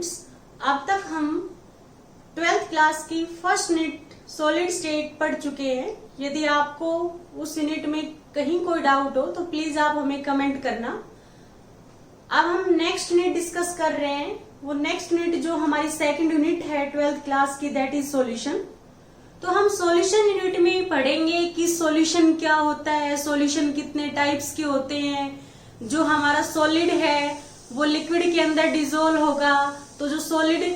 Students, अब तक हम 12th क्लास की फर्स्ट यूनिट सॉलिड स्टेट पढ़ चुके हैं। यदि आपको उस यूनिट में कहीं कोई डाउट हो तो प्लीज आप हमें कमेंट करना। अब हम नेक्स्ट यूनिट डिस्कस कर रहे हैं। वो नेक्स्ट यूनिट जो हमारी सेकंड यूनिट है 12th क्लास की, दैट इज सॉल्यूशन। तो हम सॉल्यूशन यूनिट में पढ़ेंगे कि सॉल्यूशन क्या होता है, सॉल्यूशन कितने टाइप्स के होते हैं। जो हमारा सॉलिड है वो लिक्विड के अंदर डिजोल्व होगा, तो जो सॉलिड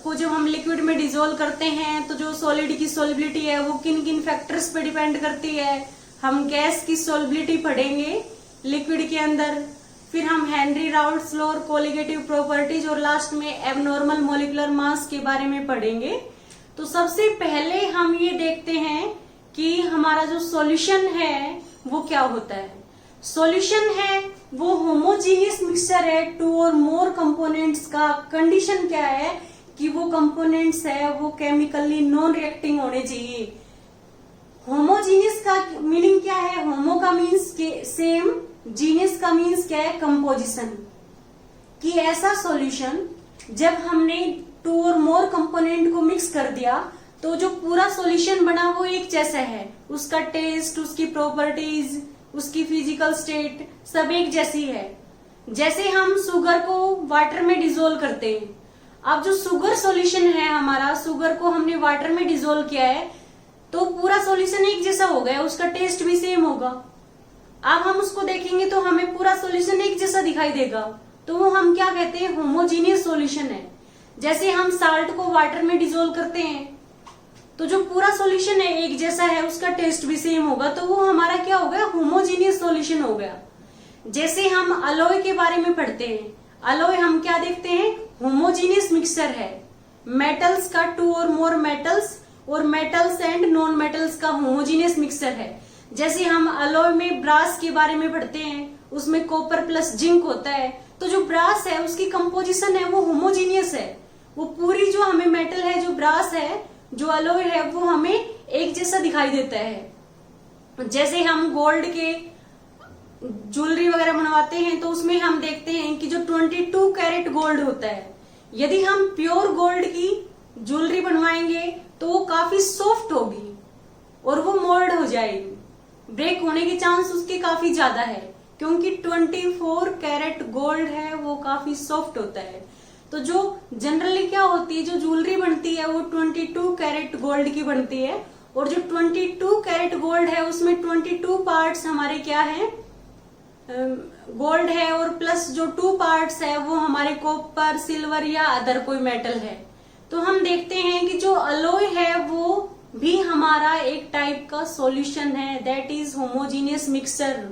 को जब हम लिक्विड में डिजोल्व करते हैं तो जो सॉलिड की सॉल्युबिलिटी है वो किन किन फैक्टर्स पे डिपेंड करती है। हम गैस की सॉल्युबिलिटी पढ़ेंगे लिक्विड के अंदर, फिर हम हेनरी राउल्ट्स लॉ और कोलिगेटिव प्रॉपर्टीज और लास्ट में एबनॉर्मल मॉलिक्यूलर मास के बारे में पढ़ेंगे। तो सबसे पहले हम ये देखते हैं कि हमारा जो सॉल्यूशन है वो क्या होता है। सॉल्यूशन है वो होमोजीनियस मिक्सचर है टू और मोर कंपोनेंट्स का। कंडीशन क्या है कि वो कंपोनेंट्स है वो केमिकली नॉन रिएक्टिंग होने चाहिए। होमोजीनियस का मीनिंग क्या है? होमो का मीन्स सेम, जीनियस का मीन्स क्या है? कंपोजिशन। कि ऐसा सॉल्यूशन जब हमने टू और मोर कंपोनेंट को मिक्स कर दिया तो जो पूरा सॉल्यूशन बना वो एक जैसा है। उसका टेस्ट, उसकी प्रॉपर्टीज, उसकी फिजिकल स्टेट सब एक जैसी है। जैसे हम शुगर को वाटर में डिजोल्व करते हैं, अब जो शुगर सॉल्यूशन है हमारा, शुगर को हमने वाटर में डिजोल्व किया है तो पूरा सॉल्यूशन एक जैसा हो गया, उसका टेस्ट भी सेम होगा। अब हम उसको देखेंगे तो हमें पूरा सॉल्यूशन एक जैसा दिखाई देगा, तो वो हम क्या कहते हैं? होमोजीनियस सॉल्यूशन है। जैसे हम साल्ट को वाटर में डिजोल्व करते हैं तो जो पूरा सॉल्यूशन है एक जैसा है, उसका टेस्ट भी सेम होगा, तो वो हमारा क्या हो गया? होमोजीनियस सॉल्यूशन हो गया। जैसे हम अलॉय के बारे में पढ़ते हैं, अलॉय हम क्या देखते हैं? होमोजीनियस मिक्सचर है मेटल्स का, to or more metals or metals and non metals का होमोजीनियस मिक्सचर है। जैसे हम अलॉय में ब्रास के बारे में पढ़ते हैं, उसमें कॉपर प्लस जिंक होता है, तो जो ब्रास है उसकी कंपोजिशन है वो होमोजीनियस है। वो पूरी जो हमें मेटल है, जो ब्रास है, जो अलॉय है, वो हमें एक जैसा दिखाई देता है। जैसे हम गोल्ड के ज्वेलरी वगैरह बनवाते हैं तो उसमें हम देखते हैं कि जो 22 कैरेट गोल्ड होता है, यदि हम प्योर गोल्ड की ज्वेलरी बनवाएंगे तो वो काफी सॉफ्ट होगी और वो मोल्ड हो जाएगी, ब्रेक होने के चांस उसके काफी ज्यादा है, क्योंकि 24 कैरेट गोल्ड है वो काफी सॉफ्ट होता है। तो जो जनरली क्या होती है, जो ज्वेलरी बनती है वो 22 कैरेट गोल्ड की बनती है, और जो 22 कैरेट गोल्ड है उसमें 22 पार्ट्स हमारे क्या है? गोल्ड है, और प्लस जो 2 पार्ट्स है वो हमारे कॉपर, सिल्वर या अदर कोई मेटल है। तो हम देखते हैं कि जो अलॉय है वो भी हमारा एक टाइप का सॉल्यूशन है, that is homogeneous mixture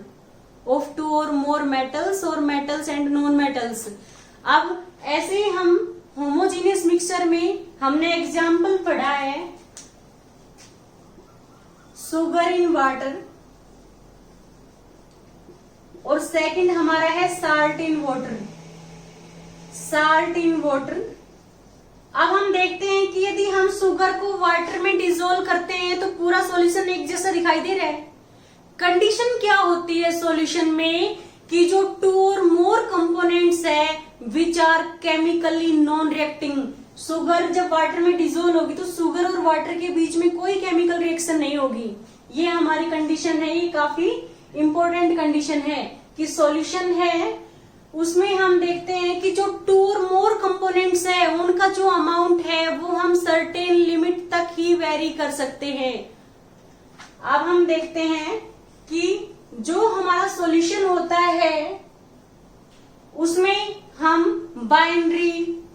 of two or more metals or metals and non metals. अब ऐसे हम होमोजीनियस मिक्सचर में हमने एग्जाम्पल पढ़ा है शुगर इन वाटर, और सेकंड हमारा है salt in water. Salt in water. अब हम देखते हैं कि यदि हम शुगर को वाटर में डिजोल्व करते हैं तो पूरा सॉल्यूशन एक जैसा दिखाई दे रहा है। कंडीशन क्या होती है सॉल्यूशन में कि जो टू और मोर कंपोनेंट्स है which are chemically non reacting. Sugar जब वाटर में डिजोल्व होगी तो शुगर और वाटर के बीच में कोई केमिकल रिएक्शन नहीं होगी। ये हमारी कंडीशन है, ये काफी इंपॉर्टेंट कंडीशन है कि सॉल्यूशन है उसमें हम देखते हैं कि जो टू और मोर कंपोनेंट्स है उनका जो अमाउंट है वो हम सर्टेन लिमिट तक ही वेरी कर सकते हैं। अब हम देखते हैं कि जो हमारा सॉल्यूशन होता है उसमें हम बाइनरी,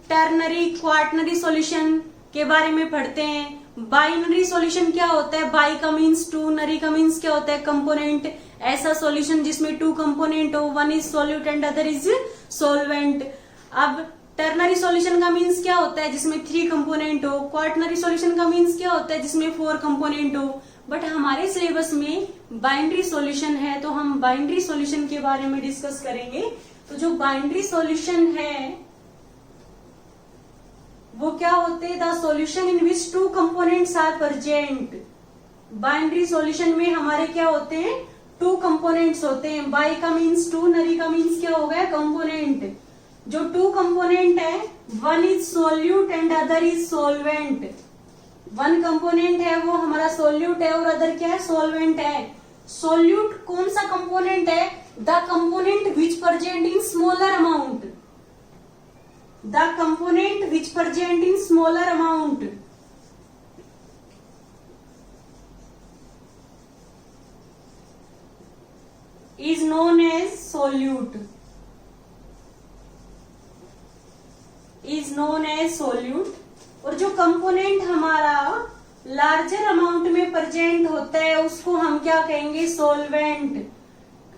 टर्नरी, क्वार्टनरी सॉल्यूशन के बारे में पढ़ते हैं। बाइनरी सॉल्यूशन क्या होता है? बाई का मीन्स टू, नरी का मीन्स क्या होता है? कंपोनेंट। ऐसा सॉल्यूशन जिसमें 2 कंपोनेंट हो, one is solute and other is solvent. अब टर्नरी सॉल्यूशन का मीन्स क्या होता है? जिसमें 3 कंपोनेंट हो। क्वार्टनरी सॉल्यूशन का मीन्स क्या होता है? जिसमें 4 कंपोनेंट हो। बट हमारे सिलेबस में बाइनरी सॉल्यूशन है तो हम बाइनरी सॉल्यूशन के बारे में डिस्कस करेंगे। तो जो बाइनरी सॉल्यूशन है वो क्या होते हैं? The solution in which 2 components are present. Binary solution में हमारे क्या होते हैं? 2 कंपोनेंट्स होते हैं। बाई का मीन्स 2, नरी का मीन्स क्या हो गया? कंपोनेंट। जो 2 कंपोनेंट है one is solute and other is solvent. One component है वो हमारा सोल्यूट है और अदर क्या है, सोलवेंट है। सोल्यूट कौन सा कंपोनेंट है, the component which present in smaller amount, the component which present in smaller amount. is known as solute, is known as solute। और जो कंपोनेंट हमारा लार्जर अमाउंट में प्रेजेंट होता है उसको हम क्या कहेंगे, solvent.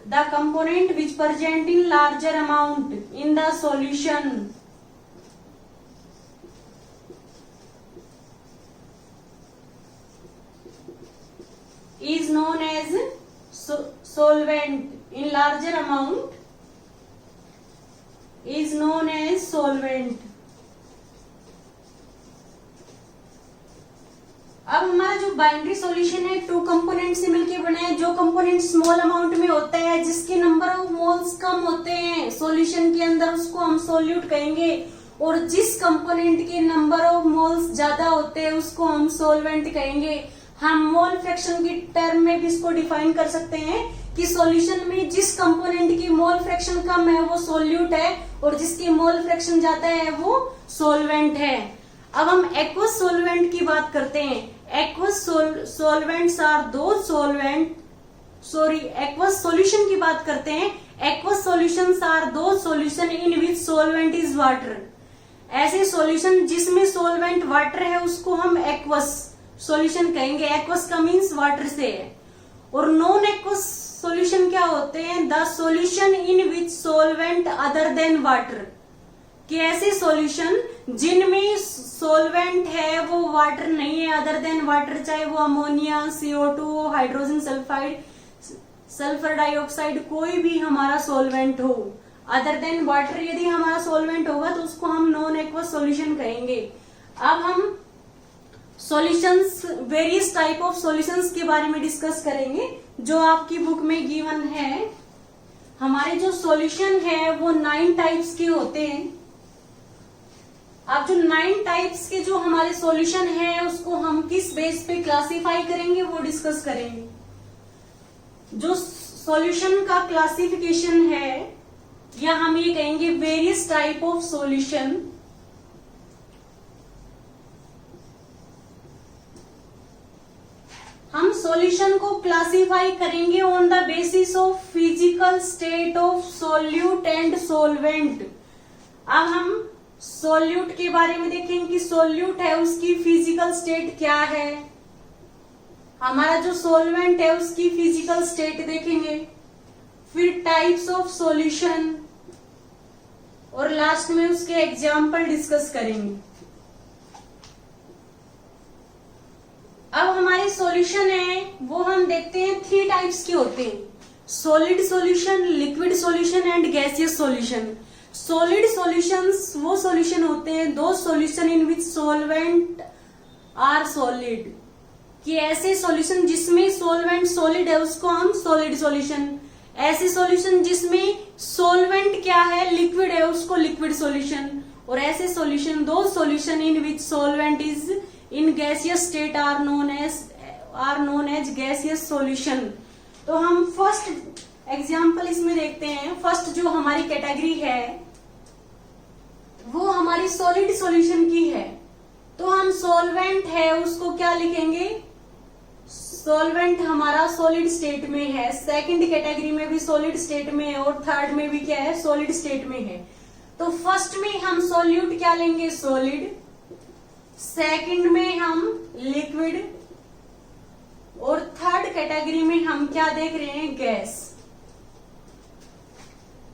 The component which present in larger amount in the solution is known as solvent, in larger amount is known as solvent। अब हमारा जो बाइनरी सॉल्यूशन है टू कंपोनेंट से मिलकर बना है। जो कंपोनेंट स्मॉल अमाउंट में होता है, जिसके नंबर ऑफ मोल्स कम होते हैं सॉल्यूशन के अंदर, उसको हम सोल्यूट कहेंगे। और जिस कंपोनेंट के नंबर ऑफ मोल्स ज्यादा होते हैं उसको हम सोलवेंट कहेंगे। हम मोल फ्रैक्शन की टर्म में भी इसको डिफाइन कर सकते हैं कि सॉल्यूशन में जिस कंपोनेंट की मोल फ्रैक्शन कम है वो सोल्यूट है और जिसकी मोल फ्रैक्शन ज्यादा है वो सोलवेंट है। अब हम एक्वस सोलवेंट की बात करते हैं। एक्वस सोलवेंट्स आर दो सोलवेंट, सॉरी एक्वस सॉल्यूशन की बात करते हैं। एक्वस सॉल्यूशंस आर दो solution in which solvent is water. ऐसे सॉल्यूशन जिसमें सोलवेंट वाटर है उसको हम एक्वस सॉल्यूशन कहेंगे। एक्वस का मीन्स वाटर से है। और नॉन एक्वस सॉल्यूशन क्या होते हैं, the solution in which solvent other than water. कि ऐसे सॉल्यूशन जिनमें सोलवेंट है वो वाटर नहीं है, अदर देन वाटर, चाहे वो ammonia, CO2, hydrogen sulphide, sulphur dioxide, कोई भी हमारा सोलवेंट हो अदर देन वाटर। यदि हमारा सोलवेंट होगा तो उसको हम नॉन एक्वस सॉल्यूशन कहेंगे। अब हम solutions, various type of solutions के बारे में डिस्कस करेंगे जो आपकी बुक में गिवन है। हमारे जो सॉल्यूशन है वो 9 टाइप्स के होते हैं। अब जो 9 टाइप्स के जो हमारे सॉल्यूशन है उसको हम किस बेस पे क्लासिफाई करेंगे वो डिस्कस करेंगे। जो सॉल्यूशन का क्लासिफिकेशन है या हम ये कहेंगे वेरियस टाइप ऑफ सॉल्यूशन। हम सॉल्यूशन को क्लासिफाई करेंगे on the basis of physical state of solute and solvent. अब हम सोल्यूट के बारे में देखेंगे कि सोल्यूट है उसकी फिजिकल स्टेट क्या है, हमारा जो सोलवेंट है उसकी फिजिकल स्टेट देखेंगे, फिर टाइप्स ऑफ सॉल्यूशन और लास्ट में उसके एग्जाम्पल डिस्कस करेंगे। अब हमारे सॉल्यूशन है वो हम देखते हैं 3 टाइप्स के होते हैं, solid solution, liquid solution and gaseous solution. Solid solutions वो सॉल्यूशन होते हैं, those solution in which solvent are solid. कि ऐसे सॉल्यूशन जिसमें सॉल्वेंट सॉलिड है उसको हम सॉलिड सॉल्यूशन। ऐसे सॉल्यूशन जिसमें सॉल्वेंट क्या है, लिक्विड है, उसको लिक्विड सॉल्यूशन। और ऐसे solution, those solution in which solvent is in gaseous state are known as gaseous solution. तो हम फर्स्ट एग्जाम्पल इसमें देखते हैं। फर्स्ट जो हमारी कैटेगरी है वो हमारी सॉलिड सॉल्यूशन की है। तो हम सॉल्वेंट है उसको क्या लिखेंगे, सॉल्वेंट हमारा सॉलिड स्टेट में है। सेकंड कैटेगरी में भी सॉलिड स्टेट में है और थर्ड में भी क्या है, सॉलिड स्टेट में है। तो फर्स्ट में हम सॉल्यूट क्या लेंगे, सॉलिड। सेकंड में हम लिक्विड और थर्ड कैटेगरी में हम क्या देख रहे हैं, गैस।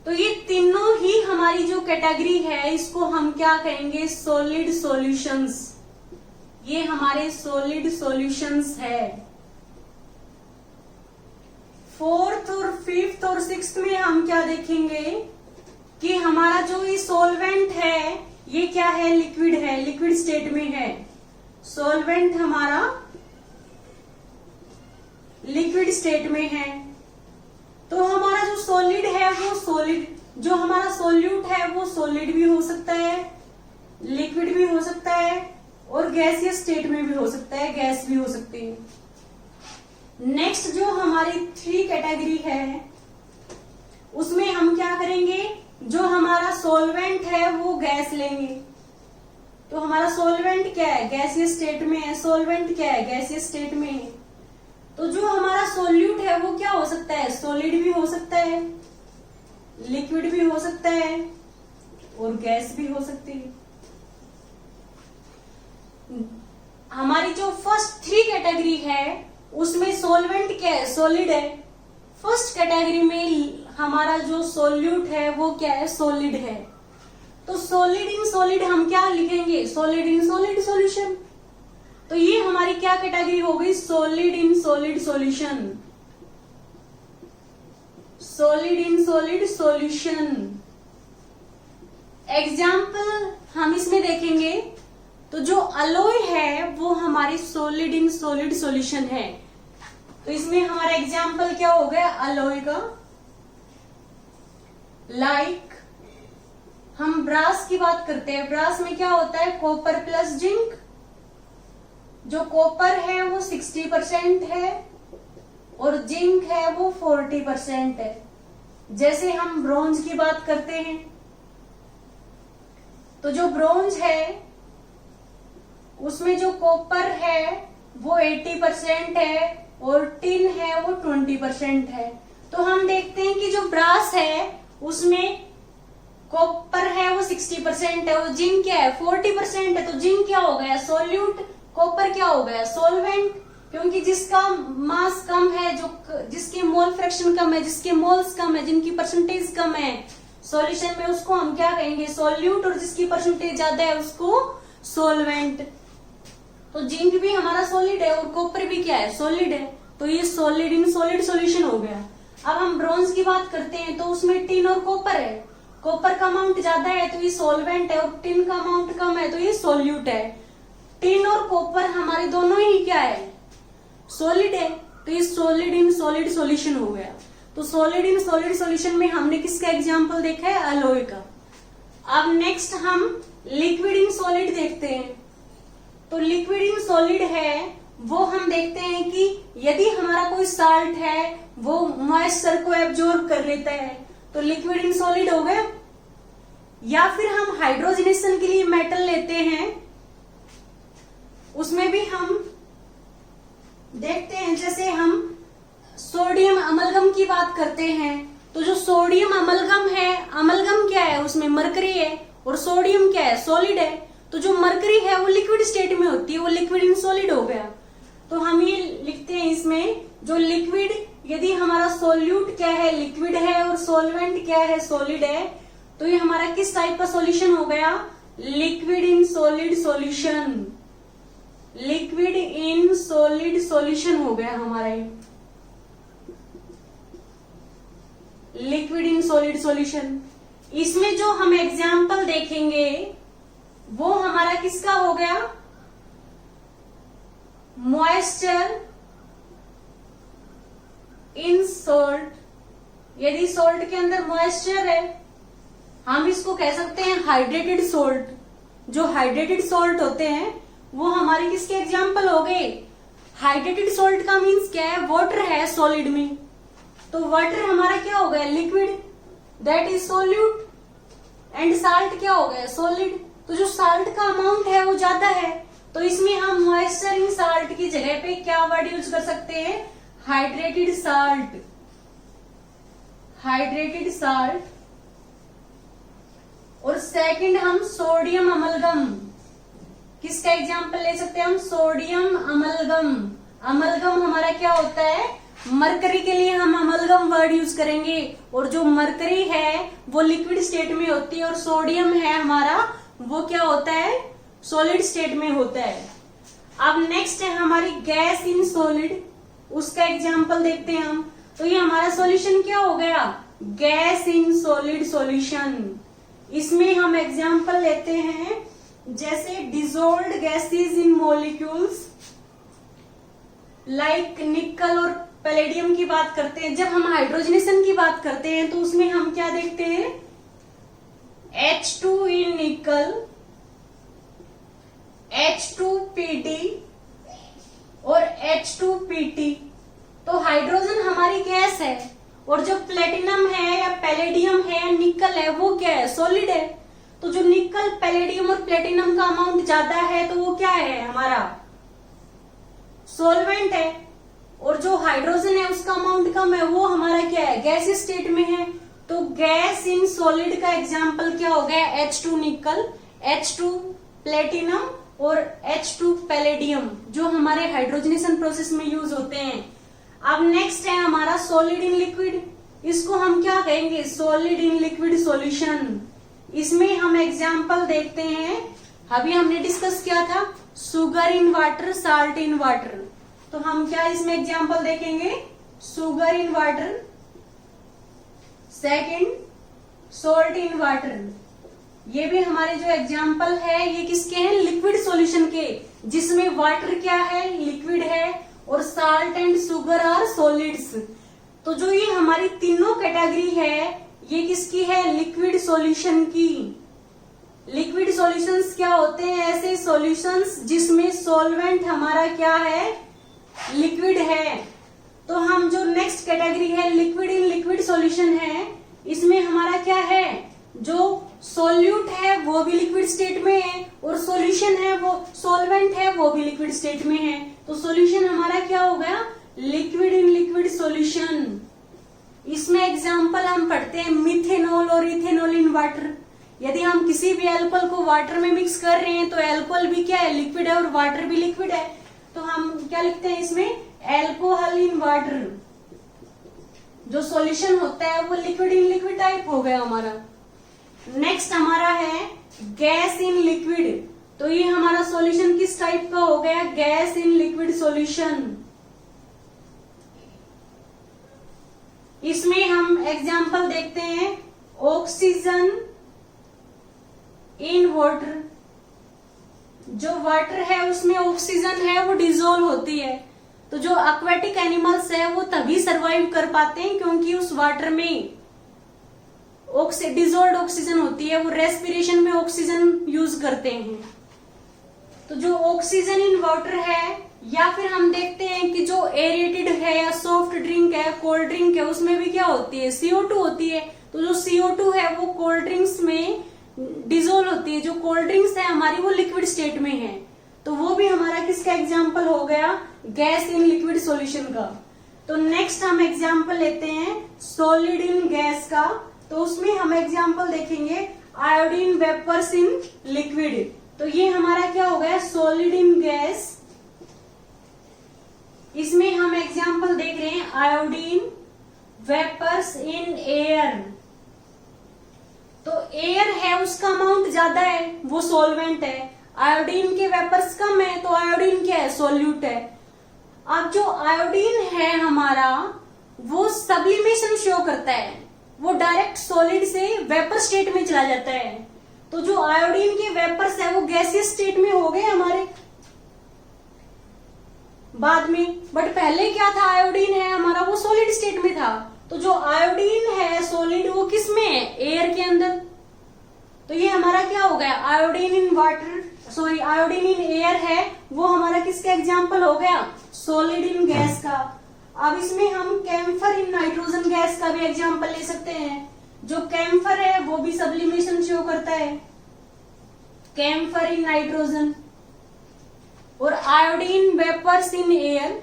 तो ये तीनों ही हमारी जो कैटेगरी है इसको हम क्या कहेंगे, सॉलिड सॉल्यूशंस। ये हमारे सॉलिड सॉल्यूशंस है। 4th और 5th और 6th में हम क्या देखेंगे कि हमारा जो ये सॉल्वेंट है ये क्या है, लिक्विड है, लिक्विड स्टेट में है। सॉल्वेंट हमारा लिक्विड स्टेट में है। तो हमारा जो सॉलिड है वो सॉलिड, जो हमारा सॉल्यूट है वो सॉलिड भी हो सकता है लिक्विड भी हो सकता है और गैसियस स्टेट में भी हो सकता है, गैस भी हो सकती है। नेक्स्ट जो हमारी 3 कैटेगरी है उसमें हम क्या करेंगे, जो हमारा सॉल्वेंट है वो गैस लेंगे। तो हमारा सॉल्वेंट क्या है, गैसियस स्टेट में है। सॉल्वेंट क्या है, गैसियस स्टेट में है। तो जो हमारा सोल्यूट है वो क्या हो सकता है, सॉलिड भी हो सकता है, लिक्विड भी हो सकता है और गैस भी हो सकती है। हमारी जो फर्स्ट 3 कैटेगरी है उसमें सॉल्वेंट क्या है, सॉलिड है। फर्स्ट कैटेगरी में हमारा जो सोल्यूट है वो क्या है, सॉलिड है। तो सॉलिड इन सॉलिड हम क्या लिखेंगे, सॉलिड इन सॉलिड सॉल्यूशन। तो ये हमारी क्या कैटेगरी हो गई, solid in solid solution, solid in solid solution. Example हम इसमें देखेंगे तो जो अलॉय है वो हमारी सॉलिड इन सॉलिड सॉल्यूशन है। तो इसमें हमारा एग्जाम्पल क्या हो गया, अलॉय का। लाइक हम ब्रास की बात करते हैं, ब्रास में क्या होता है, कॉपर प्लस जिंक। जो कॉपर है वो 60% है और जिंक है वो 40% है। जैसे हम ब्रोंज की बात करते हैं तो जो ब्रोंज है उसमें जो कॉपर है वो 80% है और टिन है वो 20% है। तो हम देखते हैं कि जो ब्रास है उसमें कॉपर है वो 60% है और जिंक क्या है, 40% है। तो जिंक क्या हो गया, सोल्यूट। कॉपर क्या हो गया, सॉल्वेंट। क्योंकि जिसका मास कम है, जो जिसकी मोल फ्रैक्शन कम है, जिसके मोल्स कम है, जिनकी परसेंटेज कम है सॉल्यूशन में, उसको हम क्या कहेंगे, सॉल्यूट। और जिसकी परसेंटेज ज्यादा है उसको सॉल्वेंट। तो जिंक भी हमारा सॉलिड है और कॉपर भी क्या है, सॉलिड है। तो ये सॉलिड इन सॉलिड सॉल्यूशन हो गया। अब हम ब्रोंज की बात करते हैं तो उसमें टिन और कॉपर है। कॉपर का अमाउंट ज्यादा है तो ये सॉल्वेंट है और टिन का अमाउंट कम है तो ये सॉल्यूट है। टिन और कॉपर हमारे दोनों ही क्या है, सॉलिड है। तो ये सॉलिड इन सॉलिड सॉल्यूशन हो गया। तो सॉलिड इन सॉलिड सॉल्यूशन में हमने किसका एग्जांपल देखा है, अलॉय का। अब नेक्स्ट हम लिक्विड इन सॉलिड देखते हैं। तो लिक्विड इन सॉलिड है वो हम देखते हैं कि यदि हमारा कोई साल्ट है वो मॉइस्चर को एब्जॉर्ब कर लेता है तो लिक्विड इन सॉलिड हो गया। या फिर हम हाइड्रोजनेशन के लिए मेटल लेते हैं, उसमें भी हम देखते हैं, जैसे हम सोडियम अमलगम की बात करते हैं तो जो सोडियम अमलगम है, अमलगम क्या है, उसमें मरकरी है और सोडियम क्या है, सॉलिड है। तो जो मरकरी है वो लिक्विड स्टेट में होती है, वो लिक्विड इन सॉलिड हो गया। तो हम ये लिखते हैं इसमें, जो लिक्विड यदि हमारा सोल्यूट क्या है, लिक्विड है और सॉल्वेंट क्या है, सॉलिड है, तो ये हमारा किस टाइप का सॉल्यूशन हो गया, liquid in solid solution. Liquid in solid solution हो गया हमारा ये, लिक्विड इन सॉलिड सॉल्यूशन। इसमें जो हम एग्जाम्पल देखेंगे वो हमारा किसका हो गया, मॉइस्चर इन सोल्ट। यदि सोल्ट के अंदर मॉइस्चर है हम इसको कह सकते हैं हाइड्रेटेड सोल्ट। जो हाइड्रेटेड सोल्ट होते हैं वो हमारे किसके एग्जाम्पल हो गए, हाइड्रेटेड सोल्ट का मीन्स क्या है, वाटर है सॉलिड में, तो वाटर हमारा क्या हो गया, liquid, that is solute. And salt क्या हो गया, सॉलिड। तो जो साल्ट का अमाउंट है वो ज्यादा है तो इसमें हम मॉइस्चर इन साल्ट की जगह पे क्या वर्ड यूज कर सकते हैं, हाइड्रेटेड साल्ट, हाइड्रेटेड साल्ट। और सेकंड हम सोडियम अमलगम, किसका एग्जांपल ले सकते हैं हम, सोडियम अमलगम। अमलगम हमारा क्या होता है, मरकरी के लिए हम अमलगम वर्ड यूज करेंगे। और जो मरकरी है वो लिक्विड स्टेट में होती है और सोडियम है हमारा वो क्या होता है, सॉलिड स्टेट में होता है। अब नेक्स्ट है हमारी गैस इन सॉलिड, उसका एग्जांपल देखते हैं हम। तो ये हमारा सॉल्यूशन क्या हो गया, गैस इन सॉलिड सॉल्यूशन। इसमें हम एग्जांपल लेते हैं जैसे dissolved gases in molecules, like निकल और पैलेडियम की बात करते हैं। जब हम हाइड्रोजनेशन की बात करते हैं तो उसमें हम क्या देखते हैं, H2 इन निकल H2Pd और H2Pt। तो हाइड्रोजन हमारी गैस है और जो प्लेटिनम है या पैलेडियम है या निकल है वो क्या है, सॉलिड है। तो जो निकल, पैलेडियम और प्लेटिनम का अमाउंट ज्यादा है तो वो क्या है, हमारा सॉल्वेंट है। और जो हाइड्रोजन है उसका अमाउंट कम है, वो हमारा क्या है, गैस स्टेट में है। तो गैस इन सॉलिड का एग्जाम्पल क्या हो गया, H2 निकल, H2 प्लेटिनम और H2 पैलेडियम, जो हमारे हाइड्रोजनेशन प्रोसेस में यूज होते हैं। अब नेक्स्ट है हमारा सॉलिड इन लिक्विड। इसको हम क्या कहेंगे, सॉलिड इन लिक्विड सॉल्यूशन। इसमें हम एग्जाम्पल देखते हैं, अभी हमने डिस्कस किया था sugar in water, salt in water. तो हम क्या इसमें एग्जाम्पल देखेंगे, sugar in water, second salt in water. ये भी हमारे जो एग्जाम्पल है ये किसके हैं, लिक्विड सॉल्यूशन के, जिसमें वाटर क्या है, लिक्विड है, और salt and sugar are solids. तो जो ये हमारी तीनों कैटेगरी है ये किसकी है, लिक्विड सॉल्यूशन की। लिक्विड सॉल्यूशंस क्या होते हैं, ऐसे सॉल्यूशंस जिसमें सॉल्वेंट हमारा क्या है, लिक्विड है। तो हम जो नेक्स्ट कैटेगरी है लिक्विड इन लिक्विड सॉल्यूशन है, इसमें हमारा क्या है, जो सॉल्यूट है वो भी लिक्विड स्टेट में है और सॉल्यूशन है वो सॉल्वेंट है वो भी लिक्विड स्टेट में है। तो सॉल्यूशन हमारा क्या हो गया, लिक्विड इन लिक्विड सॉल्यूशन। इसमें एग्जांपल हम पढ़ते हैं मिथेनॉल और इथेनॉल इन वाटर। यदि हम किसी भी एल्कोहल को वाटर में मिक्स कर रहे हैं तो एल्कोहल भी क्या है, लिक्विड है, और वाटर भी लिक्विड है। तो हम क्या लिखते हैं इसमें, एल्कोहल इन वाटर। जो सॉल्यूशन होता है वो लिक्विड इन लिक्विड टाइप हो गया हमारा। नेक्स्ट हमारा है गैस इन लिक्विड। तो ये हमारा सॉल्यूशन किस टाइप का हो गया, गैस इन लिक्विड सॉल्यूशन। इसमें हम एग्जांपल देखते हैं ऑक्सीजन इन वाटर। जो वाटर है उसमें ऑक्सीजन है वो डिजोल्व होती है। तो जो एक्वेटिक एनिमल्स है वो तभी सरवाइव कर पाते हैं क्योंकि उस वाटर में डिजोल्व ऑक्सीजन होती है, वो रेस्पिरेशन में ऑक्सीजन यूज करते हैं। तो जो ऑक्सीजन इन वाटर है, या फिर हम देखते हैं कि जो एरेटेड है या सॉफ्ट ड्रिंक है, कोल्ड ड्रिंक है, उसमें भी क्या होती है, CO2 होती है। तो जो CO2 है वो कोल्ड ड्रिंक्स में डिजोल्व होती है। जो कोल्ड ड्रिंक्स है हमारी वो लिक्विड स्टेट में है। तो वो भी हमारा किसका एग्जाम्पल हो गया, गैस इन लिक्विड सॉल्यूशन का। तो नेक्स्ट हम एग्जाम्पल लेते हैं सॉलिड इन गैस का। तो उसमें हम एग्जाम्पल देखेंगे आयोडीन वेपर्स इन लिक्विड। तो ये हमारा क्या हो गया, सॉलिड इन गैस। इसमें हम एग्जाम्पल देख रहे हैं आयोडीन वेपर्स इन एयर। तो एयर है उसका अमाउंट ज्यादा है, वो सॉल्वेंट है। आयोडीन के वेपर्स कम है तो आयोडीन क्या है, सॉल्यूट है। अब जो आयोडीन है हमारा वो सब्लिमेशन शो करता है, वो डायरेक्ट सॉलिड से वेपर स्टेट में चला जाता है। तो जो आयोडीन के वेपर्स है वो गैसियस स्टेट में हो गए हमारे बाद में, बट पहले क्या था, आयोडीन है हमारा वो सॉलिड स्टेट में था। तो जो आयोडीन है सॉलिड वो किस में है, एयर के अंदर। तो ये हमारा क्या हो गया, iodine in water, sorry iodine in air है, वो हमारा किसका एग्जाम्पल हो गया, सॉलिड इन गैस का। अब इसमें हम कैम्फर इन नाइट्रोजन गैस का भी एग्जाम्पल ले सकते हैं। जो कैम्फर है वो भी सब्लिमेशन शो करता है, कैम्फर इन नाइट्रोजन। और आयोडीन वेपर्स इन एयर,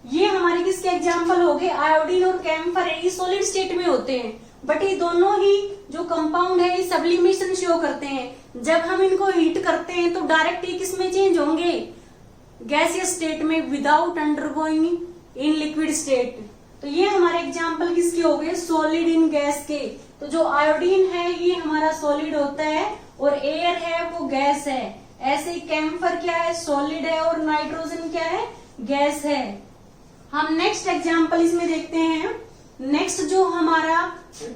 ये हमारे किसके एग्जाम्पल हो गए, आयोडीन और कैम्फर है, ये सॉलिड स्टेट में होते हैं, बट ये दोनों ही जो कंपाउंड है ये सब्लिमेशन शो करते हैं। जब हम इनको हीट करते हैं तो डायरेक्ट ये किस में चेंज होंगे, गैसियस स्टेट में, without undergoing in liquid state. तो ये हमारे एग्जाम्पल किसके हो गए, सॉलिड इन गैस के। तो जो आयोडीन है ये हमारा सॉलिड होता है और एयर है वो गैस है। ऐसे ही कैम्फर क्या है, सॉलिड है, और नाइट्रोजन क्या है, गैस है। हम नेक्स्ट एग्जाम्पल इसमें देखते हैं। नेक्स्ट जो हमारा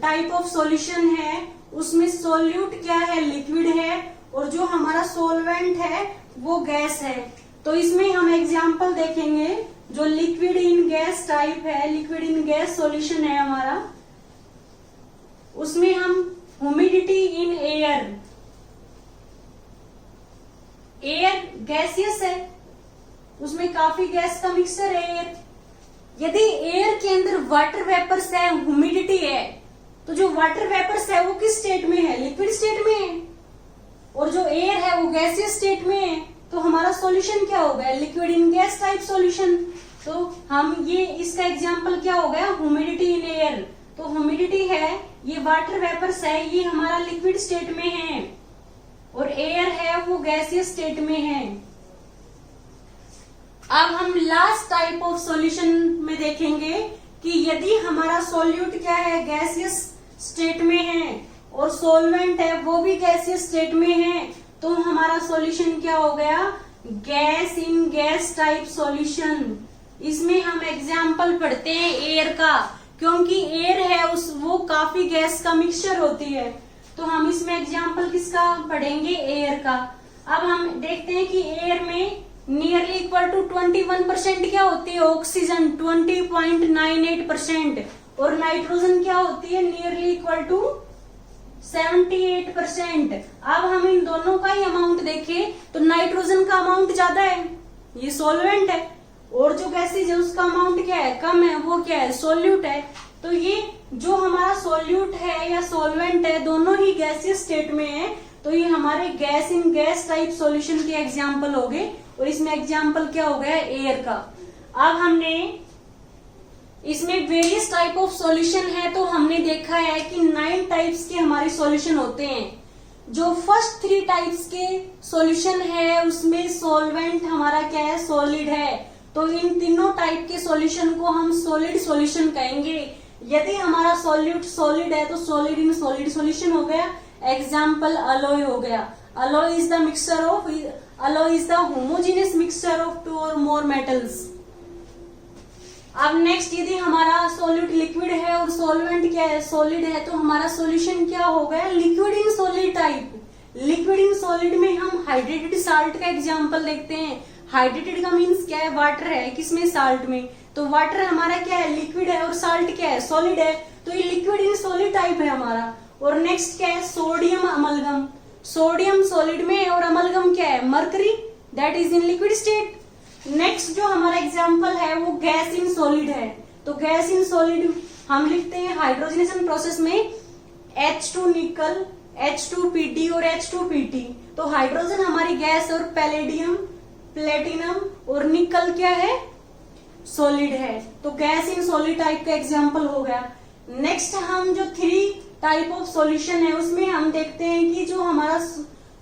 टाइप ऑफ सॉल्यूशन है उसमें सॉल्यूट क्या है, लिक्विड है, और जो हमारा सॉल्वेंट है वो गैस है। तो इसमें हम एग्जाम्पल देखेंगे जो लिक्विड इन गैस टाइप है, लिक्विड इन गैस सॉल्यूशन है हमारा, उसमें हम humidity in air, air gaseous है, उसमें काफी गैस का मिक्सचर है एयर। यदि एयर के अंदर वाटर वेपर्स है, ह्यूमिडिटी है, तो जो वाटर वेपर्स है वो किस स्टेट में है? लिक्विड स्टेट में है। और जो एयर है वो गैसियस स्टेट में है, तो हमारा सॉल्यूशन क्या हो गया? Liquid in gas type solution. तो हम ये इसका एग्जांपल क्या हो गया? Humidity in air. तो ह्यूमिडिटी है, ये वाटर वेपर्स है, ये हमारा लिक्विड स्टेट में है, और एयर है वो गैसियस स्टेट में है। अब हम लास्ट टाइप ऑफ सॉल्यूशन में देखेंगे कि यदि हमारा सॉल्यूट क्या है? गैसियस स्टेट में है, और सॉल्वेंट है वो भी गैसियस स्टेट में है, तो हमारा सॉल्यूशन क्या हो गया? Gas in gas type solution. इसमें हम एग्जाम्पल पढ़ते हैं एयर का, क्योंकि एयर है वो काफी गैस का मिक्सचर होती है, तो हम इसमें एग्जाम्पल किसका पढ़ेंगे? एयर का। अब हम देखते हैं कि एयर में नियरली इक्वल टू 21% क्या होती है? ऑक्सीजन 20.98%, और नाइट्रोजन क्या होती है? Nearly equal to 78%। अब हम इन दोनों का ही अमाउंट देखें तो नाइट्रोजन का अमाउंट ज्यादा है, ये सॉल्वेंट है, और जो गैसेज है उसका अमाउंट क्या है? कम है, वो क्या है? सॉल्यूट है। तो ये जो हमारा सॉल्यूट है या सॉल्वेंट है, दोनों ही गैसियस स्टेट में है, तो ये हमारे gas in gas type solution के एग्जाम्पल हो गए, और इसमें एग्जाम्पल क्या हो गया? एयर का। अब हमने इसमें वेरियस टाइप ऑफ सॉल्यूशन है, तो हमने देखा है कि 9 टाइप्स के हमारे सॉल्यूशन होते हैं। जो फर्स्ट 3 टाइप्स के सॉल्यूशन है उसमें सॉल्वेंट हमारा क्या है? सॉलिड है, तो इन तीनों टाइप के सॉल्यूशन को हम सॉलिड सॉल्यूशन कहेंगे। यदि हमारा सॉल्यूट सॉलिड है तो सॉलिड इन सॉलिड सॉल्यूशन हो गया। एग्जाम्पल अलॉय हो गया। Alloy is the mixture of alloy is the homogeneous mixture of 2 और मोर मेटल्स। अब नेक्स्ट, यदि हमारा सॉल्यूट लिक्विड है और सॉल्वेंट क्या है? सॉलिड है, तो हमारा सॉल्यूशन क्या हो गया? Liquid in solid type. Liquid in solid में हम हाइड्रेटेड साल्ट का एग्जांपल देखते हैं। हाइड्रेटेड का मीन्स क्या है? वाटर है, किसमें? साल्ट में। तो वाटर हमारा क्या है? लिक्विड है, और साल्ट क्या है? सॉलिड है, तो ये लिक्विड इन सॉलिड टाइप है हमारा। और नेक्स्ट क्या है? Sodium amalgam. सोडियम सॉलिड में, और अमलगम क्या है? Mercury, that is in liquid state. Next जो हमारा एग्जाम्पल है वो गैस इन सॉलिड है। तो गैस इन सॉलिड हम लिखते हैं हाइड्रोजनेशन प्रोसेस में H2 निकल, H2Pd और H2Pt। तो हाइड्रोजन हमारी गैस, और पैलेडियम, प्लेटिनम और निकल क्या है? सॉलिड है। तो गैस इन सॉलिड टाइप का एग्जाम्पल हो गया। नेक्स्ट हम जो 3 टाइप ऑफ सॉल्यूशन है उसमें हम देखते हैं कि जो हमारा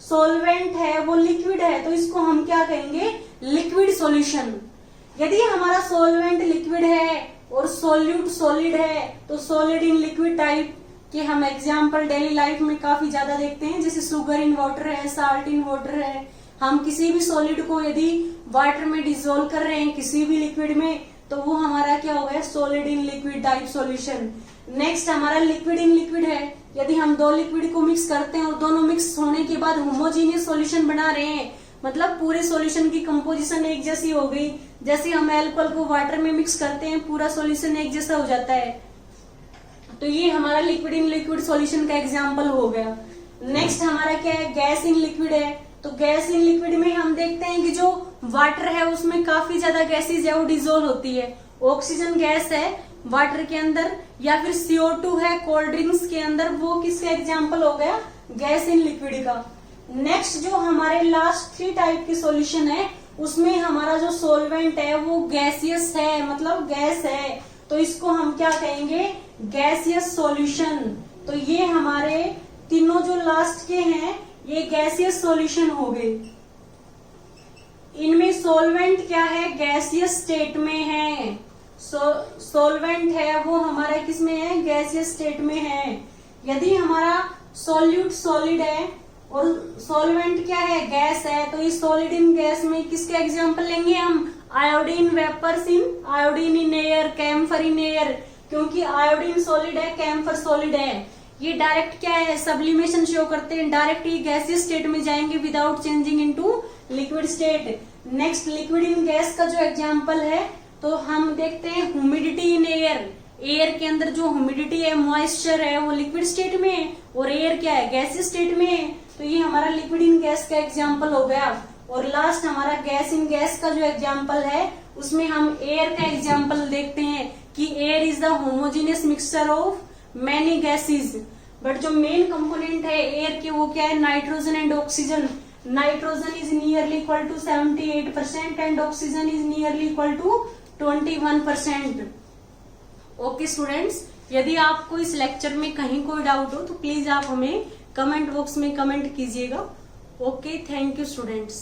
सॉल्वेंट है वो लिक्विड है, तो इसको हम क्या कहेंगे? Liquid solution. यदि हमारा सॉल्वेंट लिक्विड है और सॉल्यूट सॉलिड है, तो सॉलिड इन लिक्विड टाइप के हम एग्जाम्पल डेली लाइफ में काफी ज्यादा देखते हैं, जैसे शुगर इन वाटर है, साल्ट इन वाटर है। हम किसी भी सॉलिड को यदि वाटर में डिसोल्व कर रहे हैं, किसी भी लिक्विड में, तो वो हमारा क्या हो गया? Solid in liquid type solution. Next हमारा लिक्विड इन लिक्विड है। यदि हम 2 लिक्विड को मिक्स करते हैं और दोनों मिक्स होने के बाद होमोजीनियस सॉल्यूशन बना रहे हैं, मतलब पूरे सॉल्यूशन की कंपोजिशन एक जैसी हो गई। जैसे हम एल्कोहल को वाटर में मिक्स करते हैं, पूरा सॉल्यूशन एक जैसा हो जाता है, तो ये हमारा लिक्विड इन लिक्विड सॉल्यूशन का एग्जाम्पल हो गया। नेक्स्ट हमारा क्या है? गैस इन लिक्विड है। तो गैस इन लिक्विड में हम देखते हैं कि जो वाटर है उसमें काफी ज्यादा गैसेज है वो डिजोल्व होती है। ऑक्सीजन गैस है वाटर के अंदर, या फिर CO2 है कोल्ड ड्रिंक्स के अंदर, वो किसका एग्जाम्पल हो गया? गैस इन लिक्विड का। नेक्स्ट जो हमारे लास्ट 3 टाइप के सॉल्यूशन है उसमें हमारा जो सॉल्वेंट है वो गैसियस है, मतलब गैस है, तो इसको हम क्या कहेंगे? Gaseous solution. तो ये हमारे तीनों जो लास्ट के हैं ये गैसियस सॉल्यूशन हो गए। इनमें सॉल्वेंट क्या है? गैसियस स्टेट में है। सॉल्वेंट है वो हमारा किसमें है? गैसियस स्टेट में है। यदि हमारा सॉल्यूट सॉलिड है और सॉल्वेंट क्या है? गैस है, तो इस सॉलिड इन गैस में किसका एग्जांपल लेंगे हम? Iodine vapours in iodine in air, camphor in air, क्योंकि आयोडीन सॉलिड है, कैम्फर सॉलिड है। ये डायरेक्ट क्या है? सब्लिमेशन शो करते हैं, डायरेक्ट ये गैसियस स्टेट में जाएंगे without changing into liquid state. Next liquid in gas का जो एग्जांपल है तो हम देखते हैं ह्यूमिडिटी इन एयर। एयर के अंदर जो ह्यूमिडिटी है, मॉइस्चर है, वो लिक्विड स्टेट में है, और एयर क्या है? गैसियस स्टेट में है, तो ये हमारा लिक्विड इन गैस का एग्जांपल हो गया। और लास्ट हमारा गैस इन गैस का जो एग्जाम्पल है उसमें हम एयर का एग्जाम्पल देखते हैं कि air is the homogeneous mixture of many gases. But जो मेन कंपोनेंट है एयर के वो क्या है, nitrogen and oxygen. Nitrogen is nearly equal to 78% and oxygen is nearly equal to 21%। Okay students, यदि आपको इस लेक्चर में कहीं कोई डाउट हो तो प्लीज आप हमें कमेंट बॉक्स में कमेंट कीजिएगा। Okay, thank you students.